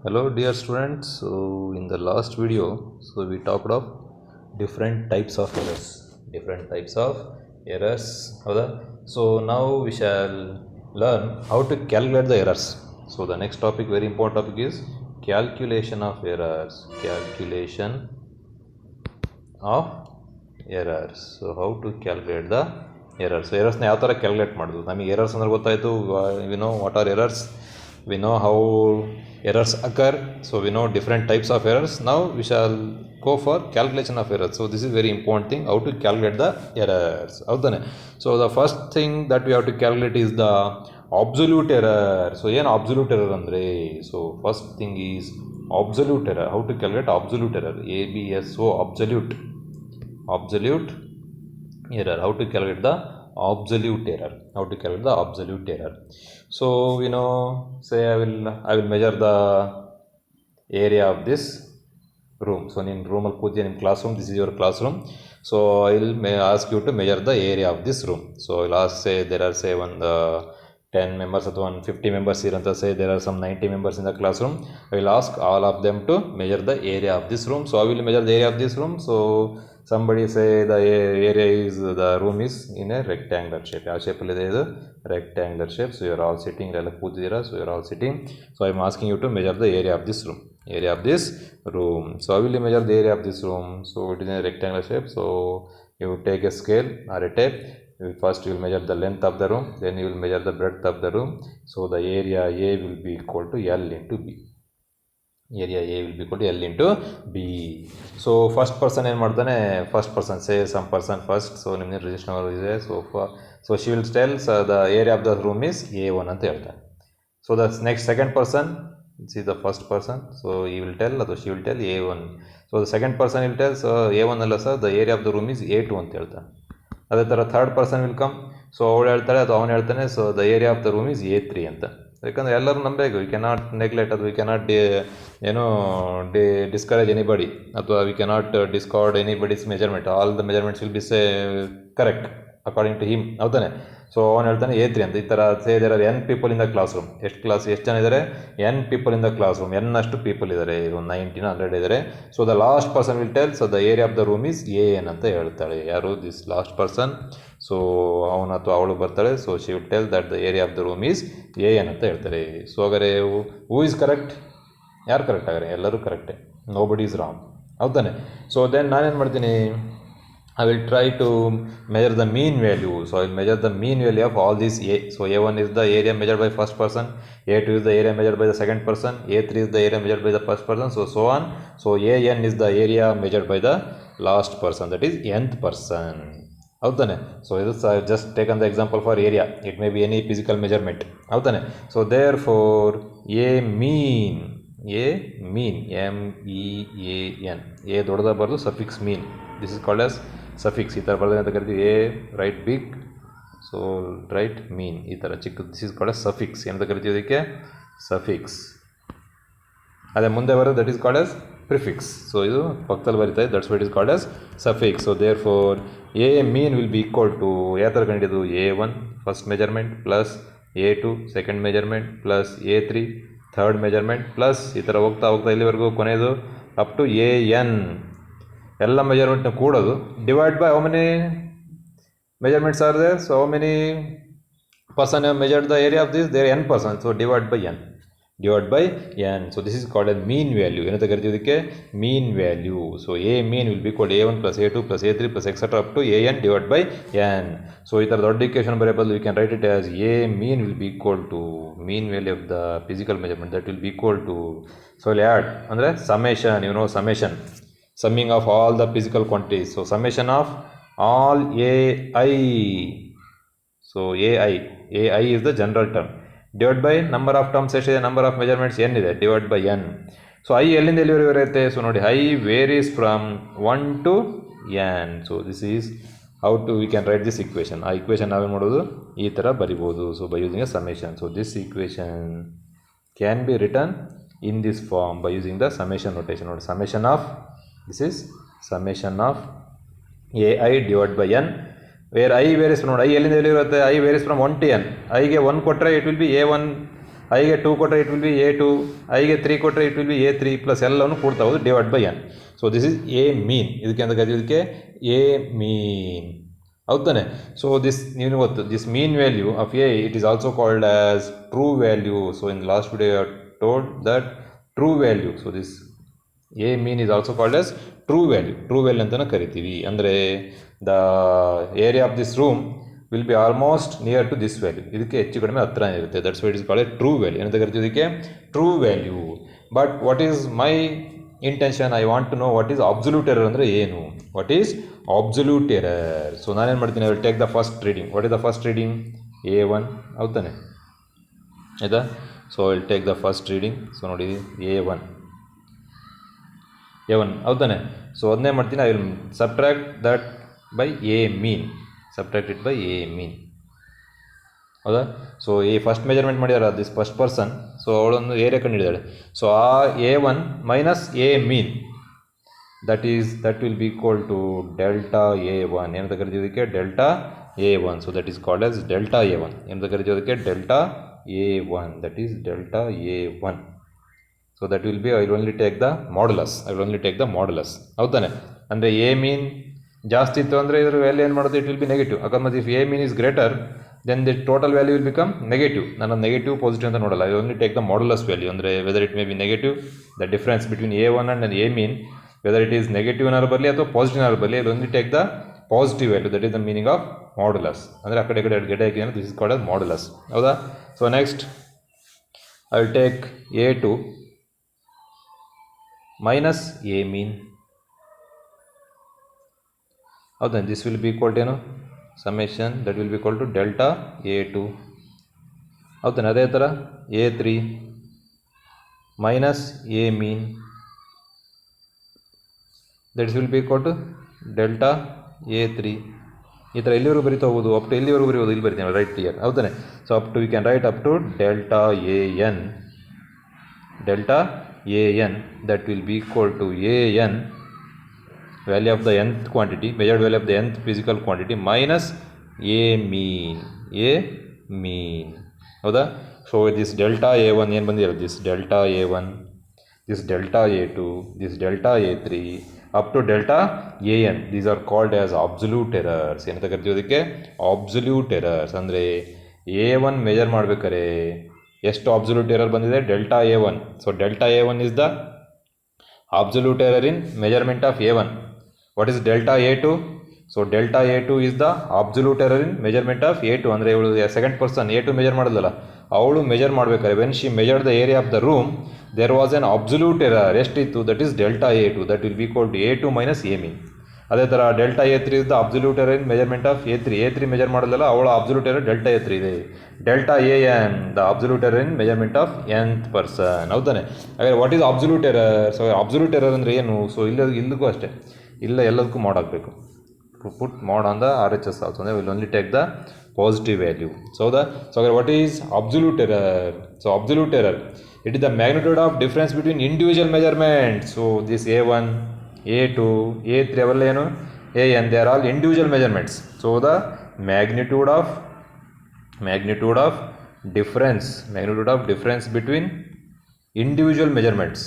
Hello dear students. So in the last video, we talked of different types of errors. Different types of errors. ಹೌದಾ? So now we shall learn how to calculate the errors. So the next topic, very important topic, is calculation of errors. Calculation of errors. So how to calculate the errors. So errors ಯಾವ ಥರ calculate ಮಾಡೋದು? ನಮಗೆ errors ಅಂದ್ರೆ ಗೊತ್ತಾಯಿತು. We know what are errors. We know how errors occur. So we know different types of errors. Now we shall go for calculation of errors. So this is very important thing, how to calculate the errors. ಹೌದಾನೆ? So the first thing that we have to calculate is the absolute error. So ಏನು absolute error ಅಂದರೆ? So first thing is absolute error. How to calculate absolute error? ABSO, absolute error. How to calculate the absolute error? How to calculate the absolute error? So you know, say I will measure the area of this room. So in room al Kuthi in classroom, this is your classroom. So I will ask you to measure the area of this room. So I will ask, say there are say 10 members or 150 members here, and say there are some 90 members in the classroom. I will ask all of them to measure the area of this room. So I will measure the area of this room. So somebody say the area is, the room is in a rectangular shape. ಯಾವ ಶೇಪಲ್ಲಿ ಇದೆ ಇದು? Rectangular shape. So you are all sitting, ಎಲ್ಲ ಕೂತಿದ್ದೀರಾ. So you are all sitting. So I am asking you to measure the area of this room. Area of this room. So I will measure the area of this room. So it is in a rectangular shape. So you take a scale or a tape. First you will measure the length of the room, then you will measure the breadth of the room. So the area A will be equal to L into B. Area A will be equal to L into B. So first person ಏನು ಮಾಡ್ತಾನೆ? First person, say some person first. So ನಿಮಗೆ register ಇದೆ. So she will tell the area of the room is A1 ಅಂತ ಹೇಳ್ತಾನೆ. So the next second person, this is the first person. So he will tell, or she will tell A1. So the second person will tell, so A1 ಅಲ್ಲ sir, the area of the room is A2 ಅಂತ ಹೇಳ್ತಾನೆ. ಅದೇ ಥರ third person will come. So ಅವಳು ಹೇಳ್ತಾಳೆ ಅಥವಾ ಅವನು ಹೇಳ್ತಾನೆ, so the area of the room is A3 ಅಂತ. ಯಾಕಂದರೆ ಎಲ್ಲರೂ ನಂಬೇಕು. ವಿ ಕೆನಾಟ್ ನೆಗ್ಲೆಕ್ಟ್, ಅದು ವಿ ಕೆನಾಟ್ ಡಿಸ್ಕರೇಜ್ ಎನಿಬಡಿ, ಅಥವಾ we cannot discard anybody's measurement. All the measurements will be correct according to him. ಹೌದಾನೆ? ಸೊ ಅವನು ಹೇಳ್ತಾನೆ A3 ಅಂತ. ಈ ಥರ say there are N people in the class room. ಎಷ್ಟು ಜನ ಇದ್ದಾರೆ? N people in the class room. N ಅಷ್ಟು ಪೀಪಲ್ ಇದ್ದಾರೆ, ಒಂದು 90 100 ಇದ್ದಾರೆ. So the last person will tell, so the area of the room is AN ಅಂತ ಹೇಳ್ತಾಳೆ. ಯಾರು? This last person. ಸೊ ಅವನು ಅಥವಾ ಅವಳು ಬರ್ತಾಳೆ. So she will tell that the area of the room is AN ಅಂತ ಹೇಳ್ತಾರೆ. ಸೊ ಹಾಗಾದ್ರೆ ಹೂ ಈಸ್ ಕರೆಕ್ಟ್? ಯಾರು ಕರೆಕ್ಟ್ ಆಗಾರೆ? ಎಲ್ಲರೂ ಕರೆಕ್ಟೇ. ನೋ ಬಡಿ ಈಸ್ ರಾಂಗ್. ಹೌದಾನೆ? ಸೊ ದೆನ್ ನಾನೇನು ಮಾಡ್ತೀನಿ? I will try to measure the mean value. So I will measure the mean value of all these A. So A1 is the area measured by first person, A2 is the area measured by the second person, A3 is the area measured by the first person, so on. So AN is the area measured by the last person, that is nth person. ಹೌದಾನೆ? So ಇದು just taken the example for area. It may be any physical measurement. ಹೌದಾನೆ? So therefore A mean, MEAN, A ದೊಡ್ಡದ ಬರೆದು suffix mean. This is called as suffix. ಈ ಥರ ಬರೆದ್ರೆ ಅಂತ ಕರಿತೀವಿ. A write big, so write mean. ಈ ಥರ ಚಿಕ್ಕದು, this is called as suffix. ಏನಂತ ಕರಿತೀವಿ ಇದಕ್ಕೆ? ಸಫಿಕ್ಸ್. ಅದೇ ಮುಂದೆ ಬರೋದು that is called as prefix. So ಇದು ಪಕ್ಕದಲ್ಲಿ ಬರೀತಾರೆ, that's what is called as suffix. So therefore A mean will be equal to, ಯಾವ ಥರ ಕಂಡಿದ್ದು? A1 first measurement plus A2 second measurement plus A3 third measurement plus ಈ ಥರ ಹೋಗ್ತಾ ಇಲ್ಲಿವರೆಗೂ ಕೊನೆಯದು ಅಪ್ ಟು AN. ಎಲ್ಲ ಮೆಜರ್ಮೆಂಟ್ನ ಕೂಡೋದು, divide by how many measurements are there. So how many person have measured the area of this? There N person. So divide by N. So this is called a mean value. ಏನಂತ ಕರಿತೀವಿ ಇದಕ್ಕೆ? Mean value. So A mean will be equal A1 plus A2 plus A3 plus etcetera up to AN divide by N. So ಈ ಥರ ದೊಡ್ಡ equation ಬರೀ ಬದಲು you can write it as A mean will be equal to mean value of the physical measurement, that will be equal to. So ಇಲ್ಲಿ add ಅಂದರೆ summation, summation, summing of all the physical quantities. So summation of all AI. So AI is the general term. Divided by number of terms ಎಷ್ಟಿದೆ? number of measurements N ಇದೆ, divided by N. So I ಎಲ್ಲಿಂದ ಎಲ್ಲಿವರೆಗೆ ಇರುತ್ತೆ? So ನೋಡಿ, I varies from 1 to N. So this is how to we can write this equation. ಆ equation ನಾವೇನು ಮಾಡೋದು? ಈ ಥರ ಬರಿಬೋದು. So by using a summation. So this equation can be written in this form by using the summation notation. ನೋಡಿ, summation of, this is summation of AI divided by N, where I varies from, I ಎಲ್ಲಿಂದ ಎಲ್ಲಿ ಇರುತ್ತೆ? I varies from 1 to N. I ಗೆ 1 ಕೊಟ್ಟರೆ it will be A1 ಐಗೆ 2 ಕೊಟ್ಟರೆ it will B A2, ಐಗೆ 3 ಕೊಟ್ಟರೆ it will B A3 plus ಎಲ್ಲವನ್ನು ಕೂಡ್ತಾ ಹೋಗೋದು divide by n. So this is A mean. ಇದಕ್ಕೆ ಅಂತ ಕರೀತೀವಿ, ಇದಕ್ಕೆ ಎ ಮೀನ್. ಹೌದಾನೆ? ಸೊ ದಿಸ್ ನೀವು ಗೊತ್ತು, this mean value of A it is also called as true value. So in last video I told that true value. So this A mean is also called as true value. True value ಅಂತಲೇ ಕರಿತೀವಿ. ಅಂದರೆ the area of this room will be almost near to this value. ಇದಕ್ಕೆ ಹೆಚ್ಚು ಕಡಿಮೆ ಹತ್ರ ಇರುತ್ತೆ. That's why it is called a true value. ಏನಂತ ಕರಿತೀವಿ ಇದಕ್ಕೆ? True value. But what is my intention? I want to know what is absolute error ಅಂದರೆ ಏನು? What is absolute error? So ನಾನೇನು ಮಾಡ್ತೀನಿ, I will take the first reading. What is the first reading? A1. ಹೌದಾನೆ? ಆಯಿತಾ? So I will take the first reading. So ನೋಡಿ A1 ಹೌದಾನೆ? So ಅದನ್ನೇ ಮಾಡ್ತೀನಿ, I will subtract that by A mean. Subtract it by A mean. ಹೌದಾ? So ಈ first measurement ಮಾಡಿದಾರೆ this first person. So ಅವಳೊಂದು ಏರಿಯಾ ಕಂಡಿದ್ದಾಳೆ. ಸೊ ಆ A1 minus a mean that will be equal to delta A1. ಏನಂತ ಕರಿತೀವಿ ಇದಕ್ಕೆ? Delta A1. So that is called as delta A1. ಏನಂತ ಕರಿತೀವಿ ಅದಕ್ಕೆ? Delta A1. That is delta A1. So that will be, I will only take the modulus. ಹೌದಾನೆ? ಅಂದರೆ A ಮೀನ್ ಜಾಸ್ತಿ ಇತ್ತು ಅಂದರೆ ಇದರ ವ್ಯಾಲ್ಯೂ ಏನು ಮಾಡೋದು? It will be negative. ಅಕಸ್ಮಾತ್ if a mean is greater then the total value will become negative. ನಾನು ನೆಗೆಟಿವ್ ಪಾಸಿಟಿವ್ ಅಂತ ನೋಡಲ್ಲ. I only take the modulus value. ಅಂದರೆ whether it may be negative, the difference between A1 and a mean, whether it is negative ಏನಾರು ಬರಲಿ ಅಥವಾ positive ಏನಾರು ಬರಲಿ, I only take the positive value. That is the meaning of modulus. ಅಂದರೆ ಆ ಕಡೆ ಗೆಡೆ ಹಾಕಿದ್ರೆ this is called as modulus. ಹೌದಾ? So next I will take A2 minus a mean. ಹೌದಾ? This will be equal to ಏನು? Summation that will be equal to delta A2. ಹೌದಾನೆ? ಅದೇ ಥರ A3 minus a mean that will be equal to delta A3. ಈ ಥರ ಎಲ್ಲಿವರೆಗೂ ಬರೀತಾ ಹೋಗೋದು? ಅಪ್ ಟು ಎಲ್ಲಿವರೆಗೂ ಬರೀಬೋದು? ಇಲ್ಲಿ ಬರಿತೀನಿ, ರೈಟ್ ಕ್ಲಿಯರ್. ಹೌದಾನೆ? So up to we can write up to delta AN that will be equal to AN, value of the nth quantity, measured value of the nth physical quantity, minus A mean. ಹೌದಾ? So this delta A1 ಏನು ಬಂದಿರೋ? This delta A1, this delta A2, this delta A3 up to delta AN. These are called as absolute errors. ಏನಂತ ಕರಿತೀವಿ ಅದಕ್ಕೆ? Absolute errors. ಅಂದರೆ A1 measure ಮಾಡ್ಬೇಕಾರೆ ಎಷ್ಟು absolute error ಬಂದಿದೆ? Delta A1. So delta A1 is the absolute error in measurement of A1. What is delta A2? So delta A2 is the absolute error in measurement of A2. ಅಂದರೆ ಇವಳು second person A2 measure ಮಾಡೋದಲ್ಲ, ಅವಳು measure ಮಾಡಬೇಕಾದ್ರೆ when she measured the area of the room there was an absolute error. ಎಷ್ಟಿತ್ತು? That is delta A2. That will be equal to A2 minus a mean. ಅದೇ ಥರ delta A3 is the absolute error in measurement of A3 measure ಮಾಡೋದಲ್ಲ, ಅವಳ absolute error delta A3 ಇದೆ. Delta AN the absolute error in measurement of nth person. ಹೌದಾನೆ? ಹಾಗಾದರೆ what is absolute error? So absolute error ಅಂದರೆ ಏನು? So ಇಲ್ಲಿಗೂ ಅಷ್ಟೇ, ಎಲ್ಲದಕ್ಕೂ ಮಾಡ್ ಆಗಬೇಕು. put mod on the RHS also. They will only take the positive value. So what is absolute error? So absolute error, it is the magnitude of difference between individual measurements. So this A1, A2, A3 avalenu AN, they are all individual measurements. So the magnitude of difference between individual measurements,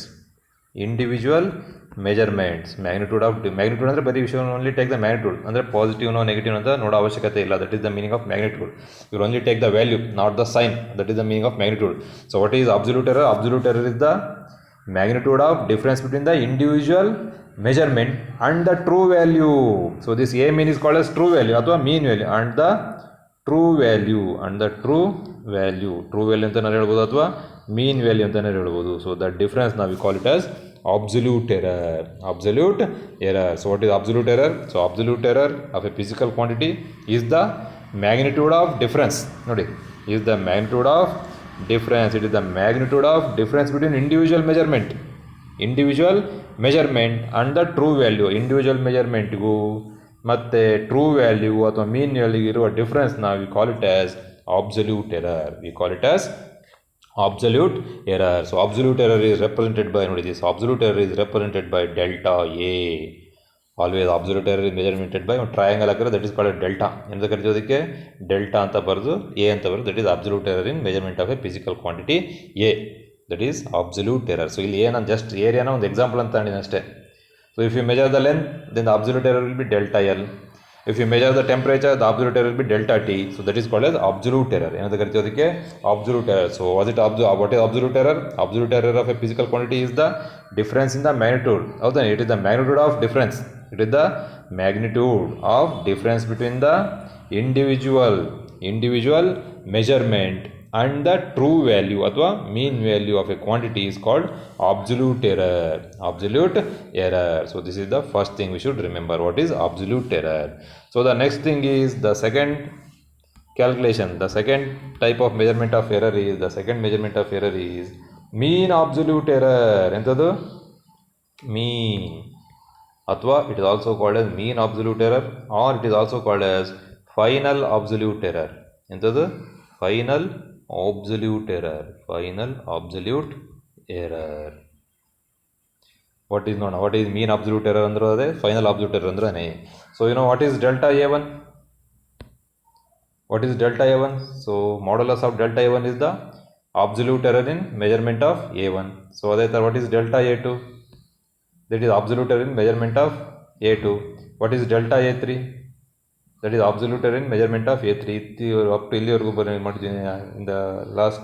magnitude ಅಂದರೆ ಬರೀ ವಿಷಯ only take the magnitude. ಅಂದರೆ ಪಾಸಿಟಿವ್ನೋ negative ಅಂತ ನೋಡೋ ಅವಶ್ಯಕತೆ ಇಲ್ಲ. That is the meaning of magnitude. You only take the value, not the sign. That is the meaning of magnitude. So what is absolute error? Absolute error is the magnitude of difference between the individual measurement and the true value. So this A mean is called as true value ಅಥವಾ mean value and the true value ಅಂತಾನೆ ಹೇಳ್ಬೋದು ಅಥವಾ mean value ಅಂತಾನೆ ಹೇಳ್ಬೋದು. So the difference now we call it as absolute error. So what is absolute error? So absolute error of a physical quantity is the magnitude of difference. ನೋಡಿ, is the magnitude of difference. It is the magnitude of difference between individual measurement and the true value. individual measurement ಗೂ ಮತ್ತೆ true value ಅಥವಾ ಮೀನ್ value ಇರುವ difference ನಾವು we call it as absolute error. So absolute error is represented by, ನೋಡಿ, this absolute error is represented by delta A. Always absolute error is measuremented by ಒಂದು triangle ಹಾಕಿದ್ರೆ that is called delta. ಎಂತ ಕರಿತೀವಿ ಅದಕ್ಕೆ? Delta ಅಂತ ಬರೆದು A ಅಂತ ಬರೆದು that is absolute error in measurement of a physical quantity A, that is absolute error. So ಇಲ್ಲಿ ಏನಂತ ಜಸ್ಟ್ ಏರಿಯಾನ ಒಂದು ಎಕ್ಸಾಂಪಲ್ ಅಂತ ಹೇಳಿದ್ದೀನಿ ಅಷ್ಟೇ. So if you measure the length then the absolute error will be delta L. If you measure the temperature, the absolute error will be delta T. So that is called as absolute error. ಏನಂತ ಕರಿತೀವಿ ಅದಕ್ಕೆ? absolute error. So what is absolute error? Absolute error of a physical quantity is the difference in the magnitude. ಹೌದಾ? It is the magnitude of difference. It is the magnitude of difference between the individual measurement and the true value ಅಥವಾ mean value of a quantity is called absolute error. Absolute error. So this is the first thing we should remember. What is absolute error? So the next thing is the second calculation. The second type of measurement of error is mean absolute error. ಎಂತದು? mean. ಅಥವಾ it is also called as mean absolute error or it is also called as final absolute error. ಎಂತದು? final absolute error. What is mean absolute error ಅಂದ್ರೆ ಅದೇ final absolute error ಅಂದ್ರೆ. So you know what is delta A1? So modulus of delta A1 is the absolute error in measurement of A1. So ಅದೇ ತರ what is delta A2? That is absolute error in measurement of A2. What is delta A3? That is absolute error in measurement of A3. Up to ಇಲ್ಲಿವರೆಗೂ ಮಾಡಿದ್ದೀನಿ in the last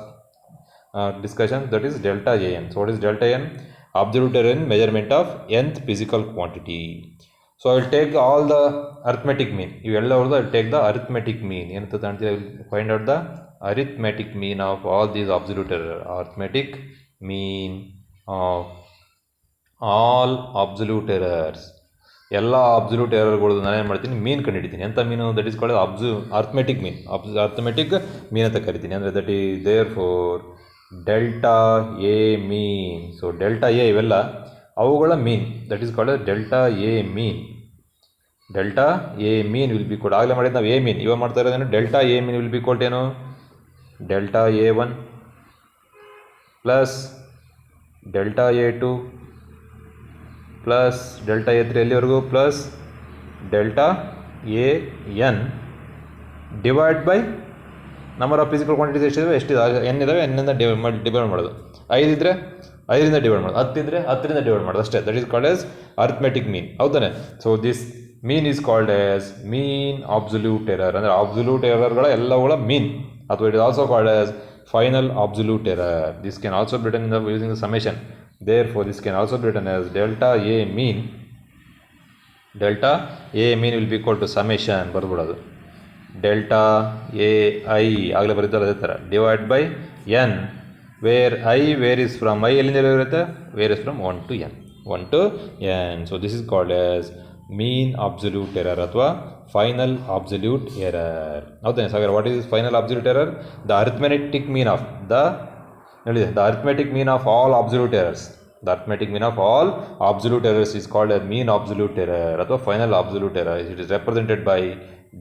discussion. That is delta AN. So what is delta AN? Absolute error in measurement of nth physical quantity. So I will take all the arithmetic mean. ಇವೆಲ್ಲ I will take the arithmetic mean. ಏನಂತ ಕಾಣ್ತೀವಿ? I will find out the arithmetic mean of all these absolute error. Arithmetic mean of all absolute errors. ಎಲ್ಲ absolute ಎರರ್ಗಳು ನಾನು ಏನು ಮಾಡ್ತೀನಿ? Mean ಕಂಡುಹಿಡಿತೀನಿ. ಎಂಥ ಮೀನು? That is called arithmetic mean. Arithmetic mean ಅಂತ ಕರಿತೀನಿ. ಅಂದರೆ that is therefore delta A mean. So delta A ಇವೆಲ್ಲ ಅವುಗಳ mean. That is called delta A mean. Delta A mean will be called, ಆಗಲೇ ಮಾಡಿದ್ದು ನಾವು ಎ ಮೀನ್. ಇವಾಗ ಮಾಡ್ತಾ ಇರೋದೇನು? Delta A mean will be called ಏನು? ಡೆಲ್ಟಾ A1 plus delta A2 plus delta A3 ಎಲ್ಲಿವರೆಗೂ plus delta AN divide by number of physical quantities ಎಷ್ಟಿದೆ ಎನ್ ಇದ್ದಾವೆ, ಎನ್ನಿಂದ ಡಿವೈಡ್ ಮಾಡೋದು. 5 ಇದ್ದರೆ 5ರಿಂದ ಡಿವೈಡ್ ಮಾಡೋದು, 10 ಇದ್ದರೆ 10ರಿಂದ ಡಿವೈಡ್ ಮಾಡೋದು ಅಷ್ಟೇ. That is called as arithmetic mean. ಹೌದಾನೆ? So this mean is called as mean absolute error. ಅಂದರೆ ಅಬ್ಸಲ್ಯೂಟ್ ಎರರ್ಗಳ ಎಲ್ಲವುಗಳ ಮೀನ್. ಅಥವಾ it is also called as final absolute error. This can also be written using the summation. Therefore, this can also be written as delta A mean. Delta A mean will be equal to summation ಬರ್ಬಿಡೋದು. Delta A I ಆಗಲೇ ಬರೀತಾರೆ ಅದೇ ಥರ divide by N, where I where is from I ಎಲ್ಲಿಂದ ಇರುತ್ತೆ? Where is from 1 to n. 1 to n. So this is called as mean absolute error ಅಥವಾ final absolute error. ಹೌದಾ Sagar? What is final absolute error? The arithmetic mean of the arithmetic mean of all absolute errors. The arithmetic mean of all absolute errors is called a mean absolute error ಅಥವಾ final absolute error. It is represented by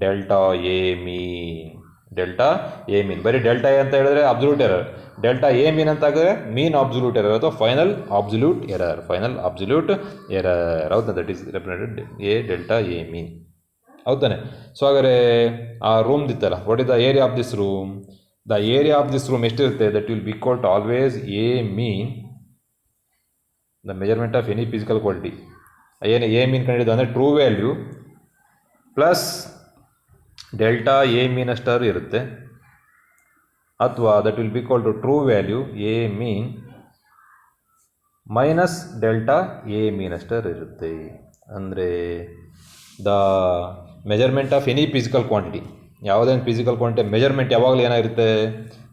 delta A mean. delta A mean. ಬರೀ delta A ಅಂತ ಹೇಳಿದ್ರೆ absolute error. delta A mean ಅಂತ ಆಗಿದ್ರೆ mean absolute error ಅಥವಾ final absolute error. ಹೌದಾ? that is represented A delta A mean. ಹೌದಾನೆ? So ಹಾಗಾದ್ರೆ ಆ ರೂಮ್ ಇತ್ತಲ್ಲ, what is the area of this room? The area of this room ಎಷ್ಟಿರುತ್ತೆ? that will be equal to always A mean, the measurement of any physical quantity. ಏನು A mean ಕಂಡಿದ್ದು ಅಂದರೆ true value plus delta A mean ಅಷ್ಟಾರು ಇರುತ್ತೆ, ಅಥವಾ that will be equal to true value A mean minus delta A mean ಅಷ್ಟಾರು ಇರುತ್ತೆ. ಅಂದರೆ the measurement of any physical quantity, ಯಾವುದೇನು ಫಿಸಿಕಲ್ ಕ್ವಾಂಟಿಟಿ ಮೆಜರ್ಮೆಂಟ್ ಯಾವಾಗಲೂ ಏನಾಗಿರುತ್ತೆ?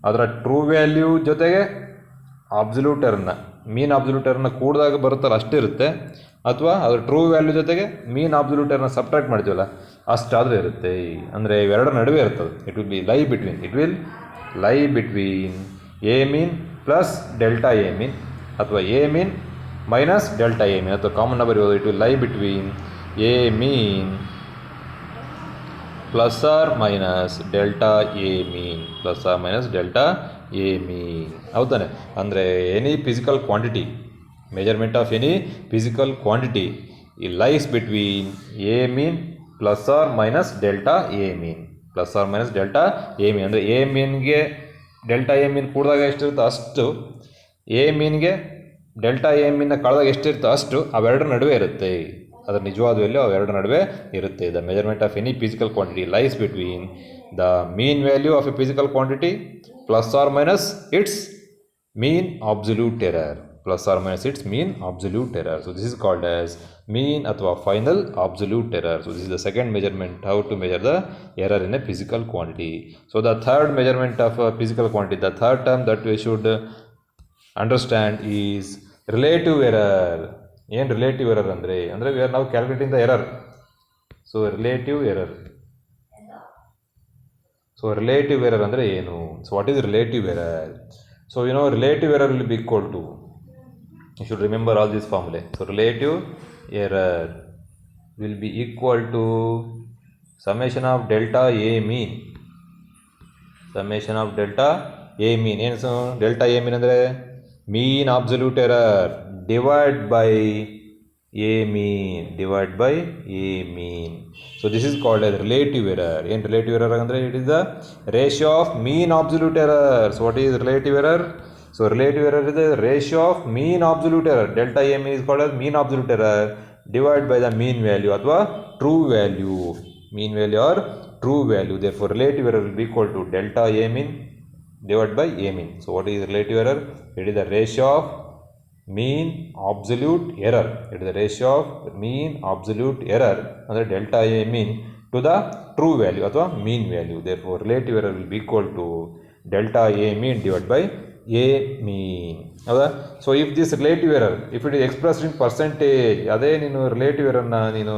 ಅದರ ಟ್ರೂ ವ್ಯಾಲ್ಯೂ ಜೊತೆಗೆ ಅಬ್ಸಲ್ಯೂಟ್ ಎರರ್ನ, ಮೀನ್ ಅಬ್ಸಲ್ಯೂಟ್ ಎರರ್ನ ಕೂಡಿದಾಗ ಬರುತ್ತಲ್ಲ ಅಷ್ಟಿರುತ್ತೆ, ಅಥವಾ ಅದರ ಟ್ರೂ ವ್ಯಾಲ್ಯೂ ಜೊತೆಗೆ ಮೀನ್ ಅಬ್ಸಲ್ಯೂಟ್ ಎರರ್ನ ಸಬ್ಟ್ರಾಕ್ಟ್ ಮಾಡ್ತೀವಲ್ಲ ಅಷ್ಟಾದರೂ ಇರುತ್ತೆ. ಅಂದರೆ ಇವೆರಡರ ನಡುವೆ ಇರ್ತದೆ. It will lie between A mean plus delta A mean, ಅಥವಾ A mean minus delta A mean, ಅಥವಾ ಕಾಮನ್ ನಂಬರ್ ಇರೋದು. It will lie between A mean plus or minus delta A mean, plus or minus delta A mean. ಹೌದಾನೆ? ಅಂದರೆ any physical quantity, measurement of any physical quantity it lies between a mean plus or minus delta a mean, plus or minus delta a mean. ಅಂದರೆ a meanಗೆ delta A ಮೀನ್ ಕೂಡಿದಾಗ ಎಷ್ಟಿರುತ್ತೋ ಅಷ್ಟು, A ಮೀನ್ಗೆ delta A ಮೀನ್ನ ಕಳೆದಾಗ ಎಷ್ಟಿರುತ್ತೋ ಅಷ್ಟು ಅವೆರಡರ ನಡುವೆ ಇರುತ್ತೆ. ಅದರ ನಿಜವಾದ value ಅವೆರಡರ ನಡುವೆ ಇರುತ್ತೆ. The measurement of any physical quantity lies between the mean value of a physical quantity plus or minus its mean absolute error, plus or minus its mean absolute error. So this is called as mean athwa final absolute error. So this is the second measurement, how to measure the error in a physical quantity. So the third measurement of a physical quantity, the third term that we should understand is relative error. ಏನು relative error ಅಂದರೆ we are ನಾವು calculating the error. So relative error. So relative error ಅಂದರೆ ಏನು? So what is relative error? So you know relative error will be equal to, you should remember all these formulae. So relative error will be equal to summation of delta A mean. Summation of delta A mean. ಏನು delta A mean ಅಂದರೆ mean absolute error divide by A mean, divide by A mean. So this is called as relative error. ಏನು relative error ಅಂದರೆ it is the ratio of mean absolute error. So what is relative error? So relative error is the ratio of mean absolute error. Delta A mean is called as mean absolute error divided by the mean value ಅಥವಾ true value. Mean value or true value. Therefore relative error will be equal to delta A mean divided by A mean. So what is relative error? It is the ratio of mean absolute error. It is the ratio of mean absolute error ಅಂದರೆ delta A mean to the true value ಅಥವಾ mean value. Therefore relative error will be equal to delta A mean divided by A mean. ಹೌದಾ? So if this relative error if it is expressed in percentage, ಅದೇ ನೀನು relative ಎರರ್ನ ನೀನು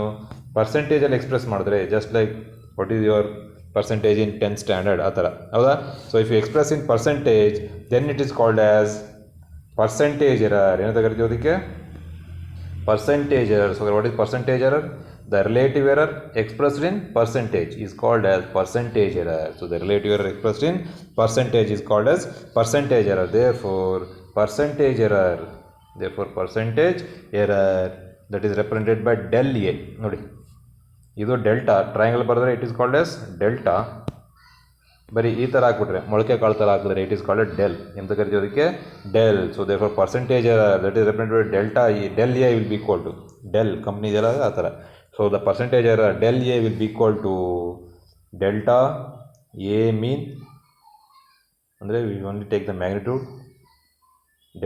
ಪರ್ಸೆಂಟೇಜಲ್ಲಿ express ಮಾಡಿದ್ರೆ just like what is your percentage in 10th standard ಆ ಥರ. ಹೌದಾ? So if you express in percentage then it is called as percentage error. ಏನಂತ ಕರಿತೀವಿ ಅದಕ್ಕೆ? percentage error. So what is percentage error? The relative error expressed in percentage is called as percentage error. So the relative error expressed in percentage is called as percentage error. Therefore percentage error that is represented by del A. ನೋಡಿ ಇದು delta triangle ಬರೆದ್ರೆ it is called as delta. ಬರೀ ಈ ಥರ ಹಾಕ್ಬಿಟ್ರೆ ಮೊಳಕೆ ಕಾಳು ಥರ ಹಾಕಿದ್ರೆ ಇಟ್ ಈಸ್ ಕಾಲ್ಡ್ ಡೆಲ್. ಎಂತ ಕರಿತೀವಿ ಅದಕ್ಕೆ? Del. So therefore percentage that is represented by delta E. Del A will be equal to del company ಇದೆಲ್ಲ ಆ ಥರ. So the percentage del A will be equal to delta A mean, ಅಂದರೆ we only take the magnitude.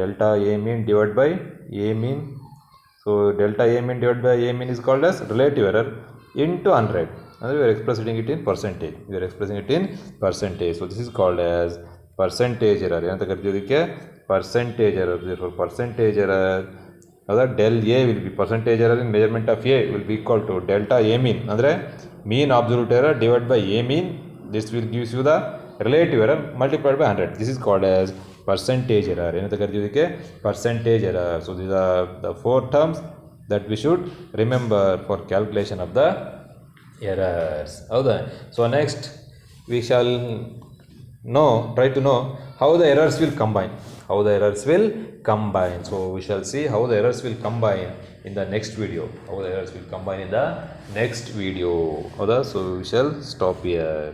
Delta A mean divide by A mean. So delta A mean divide by A mean is called as relative error into 100. ಅಂದರೆ we are expressing it in percentage. So this is called as percentage error. ಏನಂತ ಕರಿತೀವಿ ಇದಕ್ಕೆ? percentage error. Therefore percentage error ಹೌದಾ del A will be percentage error in measurement of A will be equal to delta A mean ಅಂದರೆ mean absolute error divided by A mean. This will gives you the relative error multiplied by 100. This is called as percentage error. ಏನಂತ ಕರಿತೀವಿ ಇದಕ್ಕೆ? percentage error. So these are the 4 terms that we should remember for calculation of the errors. ಹೌದಾ? So next we shall try to know how the errors will combine. So we shall see how the errors will combine in the next video. ಹೌದಾ? So we shall stop here.